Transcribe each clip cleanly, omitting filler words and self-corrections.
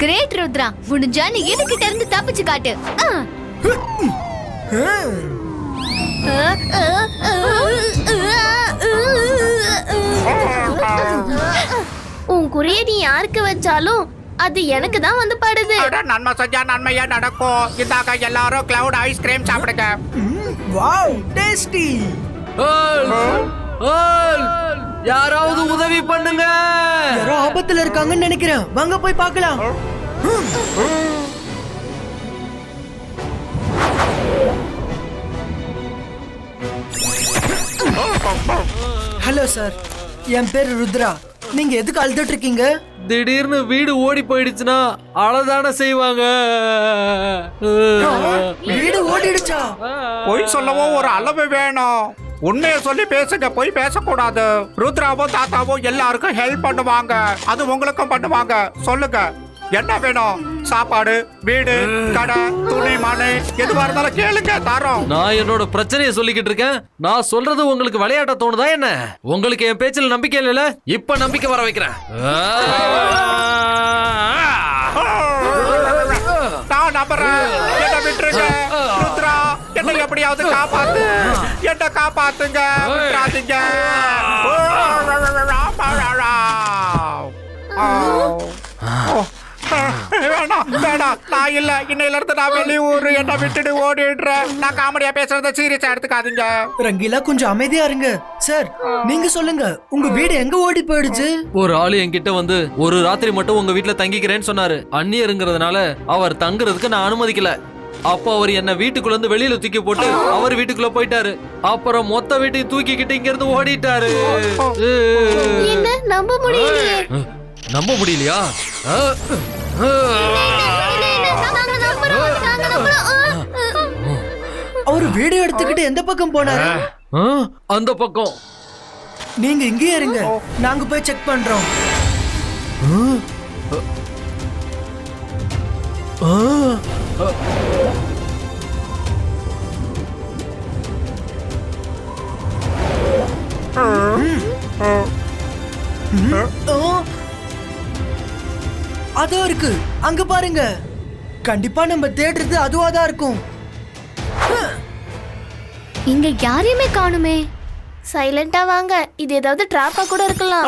Great Rudra, முடிஞ்சா நீ இதுகிட்ட இருந்து தப்பிச்சு காட்டு. உன் குறிய நீ யாருக்கு வச்சாலும் அது எனக்கு தான் வந்து படுது. நன்மை செஞ்சா நன்மையா நடக்கும். இதாக எல்லாரும் கிளவுட் ஐஸ்கிரீம் சாப்பிடுங்க. Wow, tasty. யாராவது உதவி பண்ணுங்க. யாரோ ஆபத்துல இருக்காங்கன்னு நினைக்கிறேன். வாங்க போய் பார்க்கலாம். ஹலோ சார், என் பேரு ருத்ரா. நீங்க எதுக்கு அழுதுட்டு இருக்கீங்க? திடீர்னு வீடு ஓடி போயிடுச்சுன்னா அழதான செய்வாங்க. வீடு ஓடிடுச்சா? பொய் சொல்லவோ ஒரு அளவு வேணும். உண்மையை சொல்லி பேசுங்க, பொய் பேசக்கூடாது. ருத்ராவும் தாத்தாவும் எல்லாருக்கும் ஹெல்ப் பண்ணுவாங்க. அது உங்களுக்கும் பண்ணுவாங்க. சொல்லுங்க, என்ன வேணும்? சாப்பாடு, வீடு, கடை, துணி, மனை, எதுவா இருந்தாலும் கேளுங்க, தரோம். நான் என்னோட பிரச்சனையை சொல்லிக்கிட்டு இருக்கேன். நான் சொல்றது உங்களுக்கு விளையாட்ட தோணுதா என்ன? உங்களுக்கு என் பேச்சில் நம்பிக்கை இல்ல? இப்ப நம்பிக்கை வர வைக்கிறேன். நான் நம்புறேன். என்ன விட்டுருங்க ருத்ரா, என்ன எப்படியாவது காப்பாத்து. என்ன காப்பாத்துங்க, விட்டுறாதீங்க. வேணாம் வேணாம், நான் இல்ல. இன்னையில இருந்து நான் வெளியூர். என்ன விட்டுட்டு ஓடிடுறேன். நான் காமெடியா பேசுறத சீரியஸா எடுத்துக்காதீங்க. ரங்கீலா, கொஞ்சம் அமைதியா இருங்க. சார், நீங்க சொல்லுங்க, உங்க வீடு எங்க ஓடி போயிடுச்சு? ஒரு ஆளு என்கிட்ட வந்து ஒரு ராத்திரி மட்டும் உங்க வீட்டுல தங்கிக்கிறேன்னு சொன்னாரு. அந்நியருங்கிறதுனால அவர் தங்குறதுக்கு நான் அனுமதிக்கல. அப்போ அவர் என்ன வீட்டுக்குள்ள இருந்து வெளியில தூக்கி போட்டு அவர் வீட்டுக்குள்ள போயிட்டாரு. அப்புறம் மொத்த வீட்டையும் தூக்கிக்கிட்டு இங்க இருந்து ஓடிட்டாரு. என்ன நம்ப முடியலையே. நம்ப முடியலையா? அவரு வீடியோ எடுத்துக்கிட்டு எந்த பக்கம் போனாரு? அந்த பக்கம். நீங்க இங்கேயே இருங்க, நாங்க போய் செக் பண்றோம். அதோ இருக்கு, அங்க பாருங்க. கண்டிப்பா நம்ம தேடுறது அதுவாதான் இருக்கும். இங்க யாரையுமே காணுமே. சைலண்டா வாங்க, இது ஏதாவது டிராப்பா கூட இருக்கலாம்.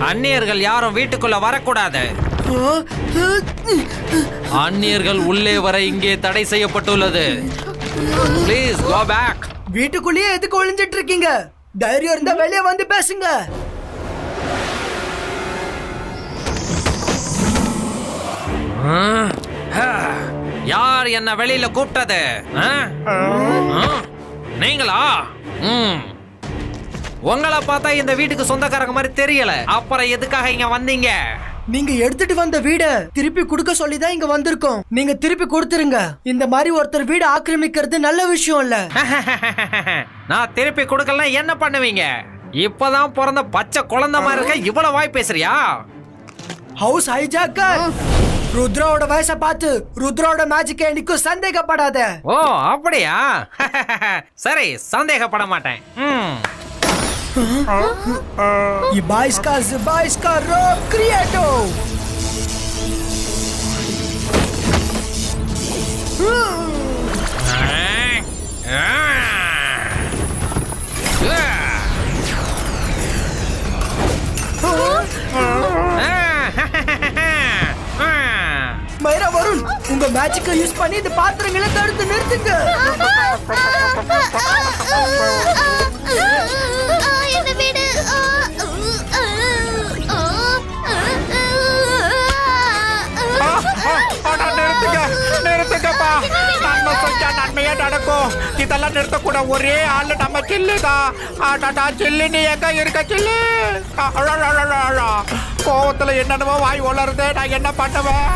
அந்நியர்கள் யாரும் வீட்டுக்குள்ள வரக்கூடாது. அந்நியர்கள் உள்ளே வர இங்கே தடை செய்யப்பட்டுள்ளது. Please go back. வீட்டுக்குள்ளேயே எதுக்கு ஒளிஞ்சிட்டு இருக்கீங்க? தைரியம் இருந்தா வெளியே வந்து பேசுங்க. யார் என்ன வெளியில கூப்பிட்டது? நீங்களா? உங்களை பார்த்தா இந்த வீட்டுக்கு சொந்தக்காரங்க மாதிரி தெரியல. அப்புறம் எதுக்காக இங்க வந்தீங்க? நீங்க எடுத்துட்டு வந்த வீட திருப்பி கொடுக்க சொல்லிதான் இங்க வந்திருக்கோம். நீங்க திருப்பி கொடுத்துருங்க. இந்த மாதிரி ஒருத்தர் வீடு ஆக்கிரமிக்கிறது நல்ல விஷயம் இல்ல. நான் திருப்பி கொடுக்கலாம், என்ன பண்ணுவீங்க? இப்பதான் பிறந்த பச்சை குழந்தை மாதிரி இருக்க, இவ்வளவு வாய் பேசுறியா? House hijacker. ருத்ராவோட வயசை பார்த்து ருத்ராவோட மேஜிக் என்னைக்கும் சந்தேகப்படாத. ஓ அப்படியா? சரி, சந்தேகப்பட மாட்டேன். ये 22 का रॉक क्रिएटो. மைரா வருண், உங்க மேஜிக்கை யூஸ் பண்ணி இந்த பாத்திரங்களை தடுத்து நிறுத்துங்க. என்ன வீடு. இதெல்லாம் நிறுத்தக்கூட ஒரே ஆளு நம்ம சில்லி தான். சில்லி நீ எங்க இருக்க சில்லி? கோவத்துல என்னென்னமோ வாய் வளருது, நான் என்ன பண்ணுவேன்?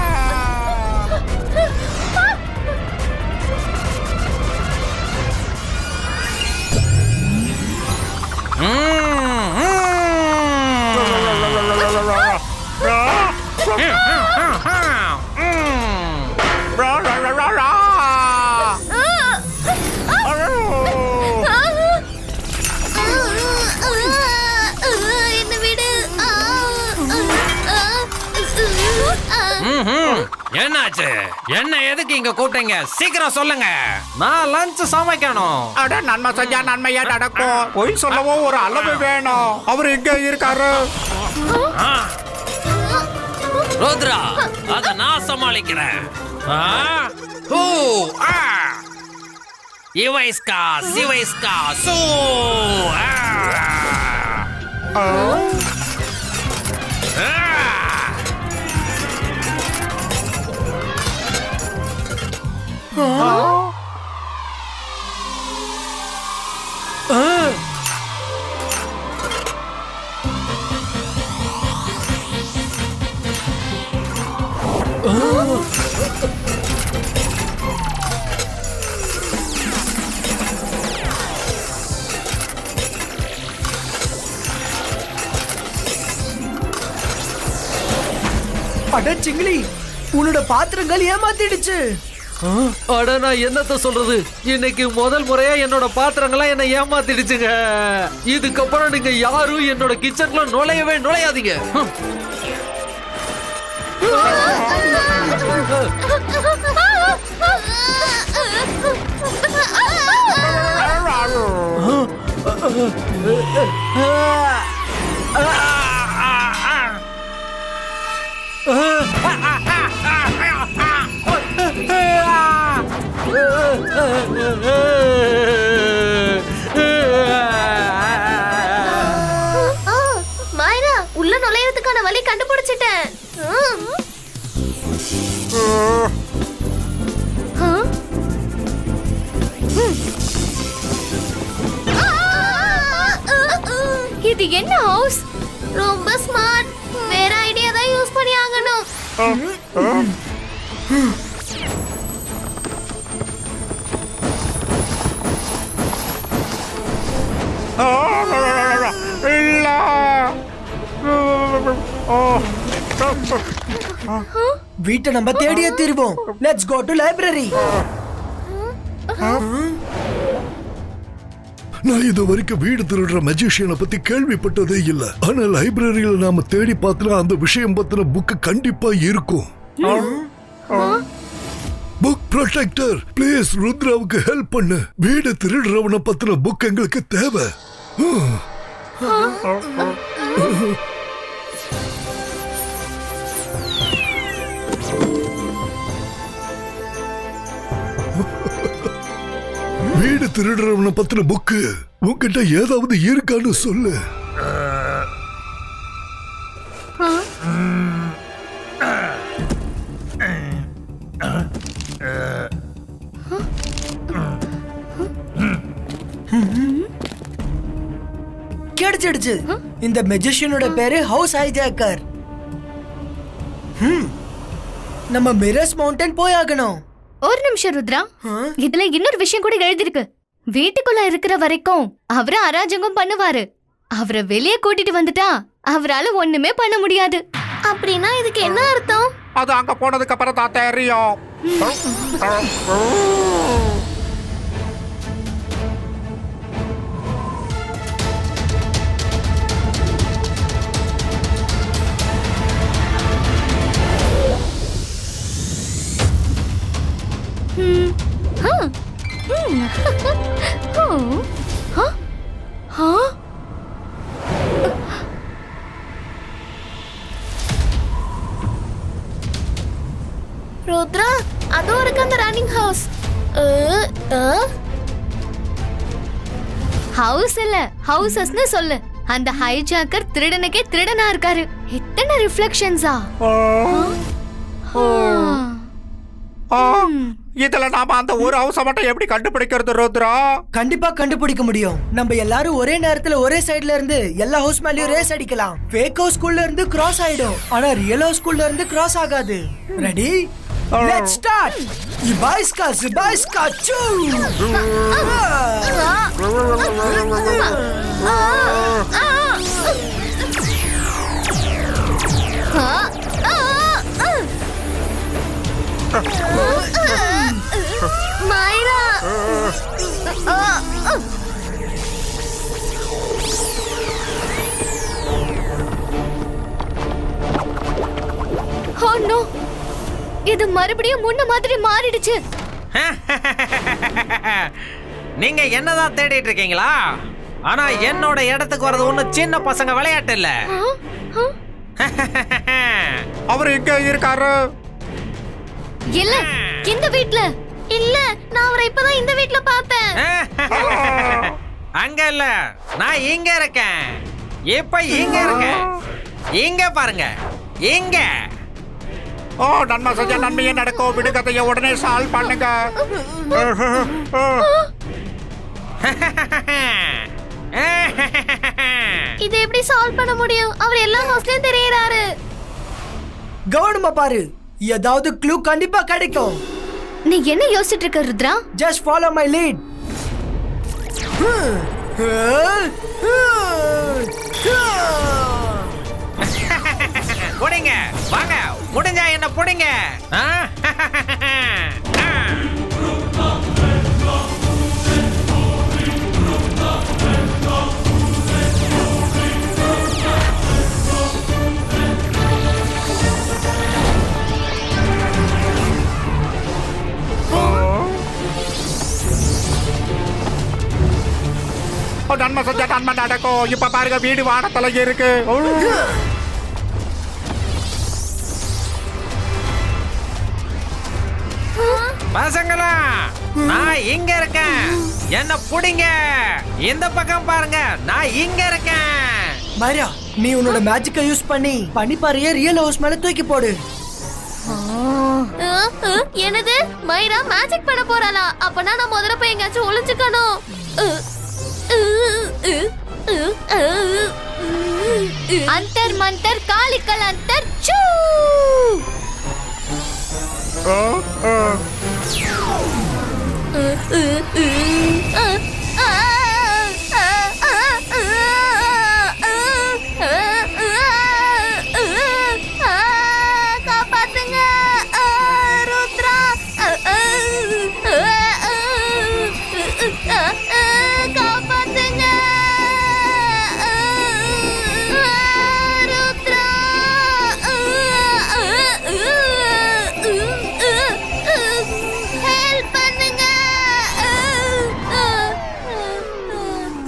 என்ன விடு. என்னாச்சு? என்ன எதுக்கு இங்க கூப்பிட்டீங்க? சீக்கிரம் சொல்லுங்க, நான் லஞ்ச் சமைக்கணும். அட நன்மை செஞ்சா நன்மையா நடக்கும். பொய் சொல்லவும் ஒரு அளவு வேணும். அவர் இங்க இருக்காரு. ருத்ரா, அத நான் சமாளிக்கிறேன். இவைஸ்கா சிவைஸ்கா சூ. அட சிங்கிளி, உன்னோட பாத்திரங்கள் ஏமாத்திடுச்சு. அட நான் என்னத்த சொல்றது, இன்னைக்கு முதல் முறையா என்னோட பாத்திரங்கள்லாம் என்ன ஏமாத்திடுச்சுங்க. இதுக்கப்புறம் நீங்க யாரும் என்னோட கிச்சனுக்குள்ள நுழையவே நுழையாதீங்க. மாயனா, உள்ள நுழையறதுக்கான வழி கண்டுபிடிச்சிட்டேன். இது என்ன ஹவுஸ்? ரொம்ப ஸ்மார்ட். வேற ஐடியா தான் யூஸ் பண்ணி ஆகணும். இல்ல. வீட்டை நம்ம தேடியே தீருவோம். Let's go to library. நான் இது வரைக்கும் வீடு திருடுற மெஜிஷியனை பத்தி கேள்விப்பட்டதே இல்ல. ஆனா லைப்ரரியில நாம தேடி பார்த்தா அந்த விஷயம் பத்தின புக் கண்டிப்பா இருக்கும். புக் ப்ரொடெக்டர், ப்ளீஸ் ருத்ராவுக்கு ஹெல்ப் பண்ணு. வீடு திருடுறவனை பத்தின புக் எங்களுக்கு தேவை. வீடு திருடுறவனை பத்தின புக்கு உன்கிட்ட ஏதாவது இருக்கான்னு சொல்லு. கிடைச்சிடுச்சு. இந்த மெஜிஷியனோட பேரு ஹவுஸ் ஹைஜாக்கர். நம்ம மிரஸ் மவுண்டன் போய் ஆகணும். ஒரு நிமிஷம் ருத்ரா, இதுல இன்னொரு விஷயம் கூட எழுதிருக்கு. வீட்டுக்குள்ள இருக்கிற வரைக்கும் அவரை அராஜகம் பண்ணுவாரு. அவரை வெளியே கூட்டிட்டு வந்துட்டா அவரால ஒண்ணுமே பண்ண முடியாது. அப்படின்னா இதுக்கு என்ன அர்த்தம்? அது அங்க போனதுக்கு அப்புறம் தான் தெரியும். ருத்ரா, அதோ இருக்கு அந்த ரன்னிங் ஹவுஸ். ஹவுஸ் இல்ல, ஹவுசஸ்னு சொல்லு. அந்த ஹைஜாக்கர் திருடனுக்கே திருடனா இருக்காரு. எத்தனை ரிஃப்ளெக்ஷன்ஸா? இதுல நாம அந்த ஒரு ஹவுஸ மட்டும் எப்படி கண்டுபிடிக்கிறது ருத்ரா? கண்டிப்பா கண்டுபிடிக்க முடியும். நம்ம எல்லாரும் ஒரே நேரத்துல ஒரே சைடுல இருந்து எல்லா ஹவுஸ் மேலயும் ரேஸ் அடிக்கலாம். ஃபேக் ஹவுஸ் ஸ்கூல்ல இருந்து கிராஸ் ஆயிடும், ஆனா ரியல் ஹவுஸ் ஸ்கூல்ல இருந்து கிராஸ் ஆகாது. ரெடி? Let's start. Zibaiska சூ. மைரா ஓ நோ, இது மறுபடியும் முன்ன மாதிரி மாறிடுச்சு. நீங்க என்னதான் தேடிட்டு இருக்கீங்களா? ஆனா என்னோட இடத்துக்கு வரது ஒண்ணு சின்ன பசங்க விளையாட்டு இல்ல. அவர் இங்க இருக்காரு. இல்ல, இந்த வீட்ல இல்ல, நான் அவரை இப்பதான் இந்த வீட்ல பார்த்தேன். அங்க இல்ல, நான் இங்க இருக்கேன். இப்ப இங்க இருக்கேன். இங்க பாருங்க, இங்க. ஓ, நன்மை செஞ்ச நன்மையே நடக்கும். விடுகதையை உடனே சால்வ் பண்ணுங்க. இதை எப்படி சால்வ் பண்ண முடியும்? அவர் எல்லா ஹவுஸ்லயும் தெரியறாரு. கவனமா பாரு, ஏதாவது க்ளூ கண்டிப்பா கிடைக்கும். நீ என்ன யோசிச்சுட்டு இருக்க Rudra? Just follow my lead. புடிங்க, வாங்க, முடிஞ்சா என்ன புடிங்க. நன்மை செஞ்ச நன்மை நடக்கும். இப்ப பாருங்க, வீடு வானத்துல இருக்கு. பசங்களா, நான் இங்க இருக்கேன். என்ன புடிங்க. இந்த பக்கம் பாருங்க, நான் இங்க இருக்கேன். மைரா, நீ உன்னோட மேஜிக்கை யூஸ் பண்ணி பனிப்பாறைய ரியல் ஹவுஸ் மேல தூக்கி போடு. என்னது? மைரா மேஜிக் பண்ண போறாளா? அப்பனா நான் முதல்ல போய் எங்கயாச்சும் ஒளிஞ்சுக்கணும். அந்தர் மந்தர் காளிக்கல் அந்தர் சூ. காப்பாத்துங்க ருத்ரா. காப்பாத்துங்க ருத்ரா. ஹெல்ப் பண்ணுங்க.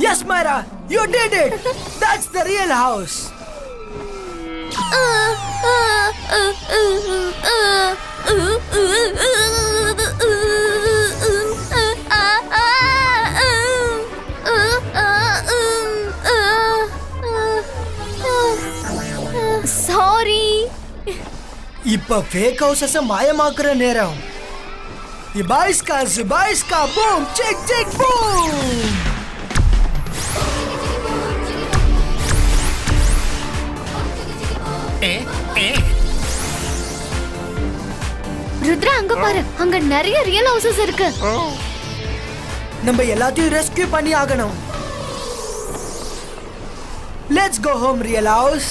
Yes, Myra, you did it. That's the real house. Sorry. இப்ப ஃபேக் ஹவுஸஸ் மாயமாக்குற நேரம். Zibaiska boom, chick boom. Rudra, அங்க பாரு, அங்க நிறைய ரியல் ஹவுசஸ் இருக்கு. நம்ம எல்லாத்தையும் ரெஸ்கியூ பண்ணி ஆகணும். Let's go home, real house.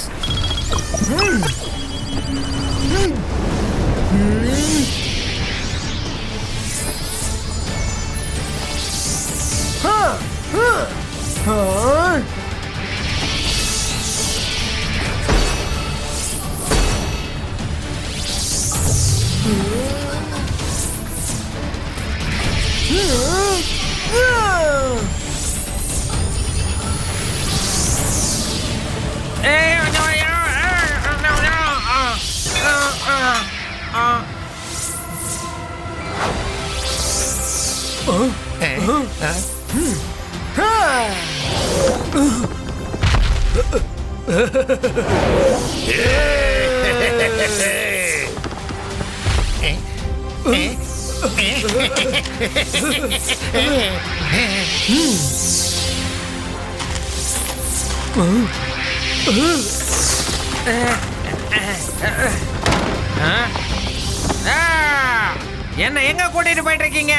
என்ன எங்க கூட்டிட்டு போயிட்டு இருக்கீங்க?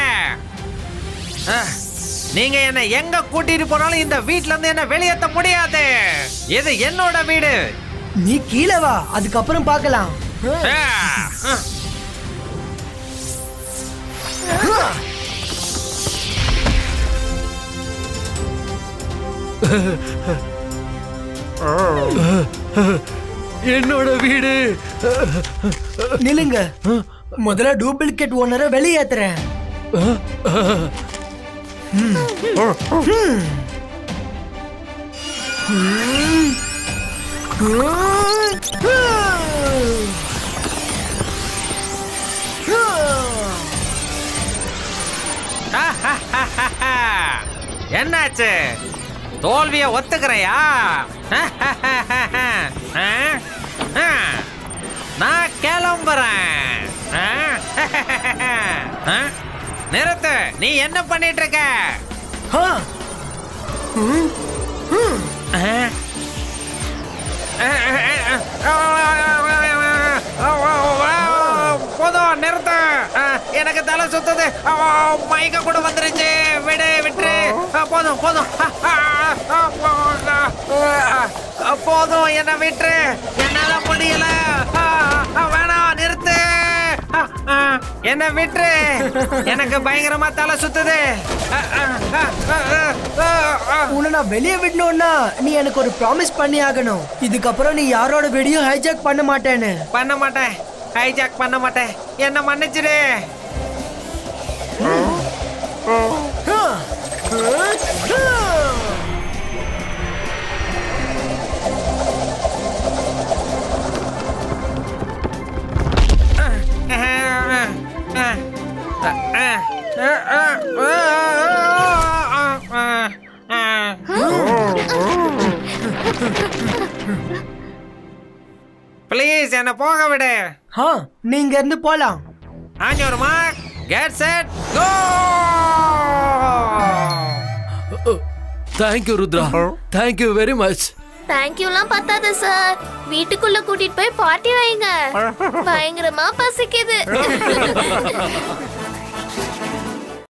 நீங்க என்ன எங்க கூட்டிட்டு போனாலும் இந்த வீட்ல இருந்து என்ன வெளியேற்ற முடியாது. இது என்னோட வீடு. நீ கீழே வா, அதுக்கப்புறம் பார்க்கலாம். என்னோட வீடு. நில்லுங்க, முதல்ல டூப்ளிகேட் ஓனரை வெளியேத்துறேன். என்னாச்சு? தோல்விய ஒத்துக்கிறையா? நான் கிளம்புறேன். நிறுத்து, நீ என்ன பண்ணிட்டு இருக்க? போதும், நிறுத்து. எனக்கு தலை சுத்துது, மயக்க கூட வந்துருச்சு. விட்டுரு. போதும் போதும், என்ன விட்டுரு. என்னால முடியல. வேணாம், நிறுத்து. என்ன விட்டுரு. எனக்கு பயங்கரமா தலை சுத்துது. உன்னை நான் வெளியே விடணும்னா நீ எனக்கு ஒரு ப்ராமிஸ் பண்ணி ஆகணும். இதுக்கப்புறம் நீ யாரோட வீடியோ ஹைஜாக் பண்ண மாட்டேன்னு. பண்ண மாட்டேன், ஹைஜாக் பண்ண மாட்டேன். என்ன மன்னிச்சிடு. ப்ளீஸ் என்ன போக விடு. நீங்க இருந்து போலாம். On your mark, get set, go! Thank you Rudra, thank you very much. தேங்க்யூலாம் பத்தாது சார். வீட்டுக்குள்ள கூட்டிட்டு போய் பார்ட்டி வைங்க. பயங்கரமா பசிக்குது.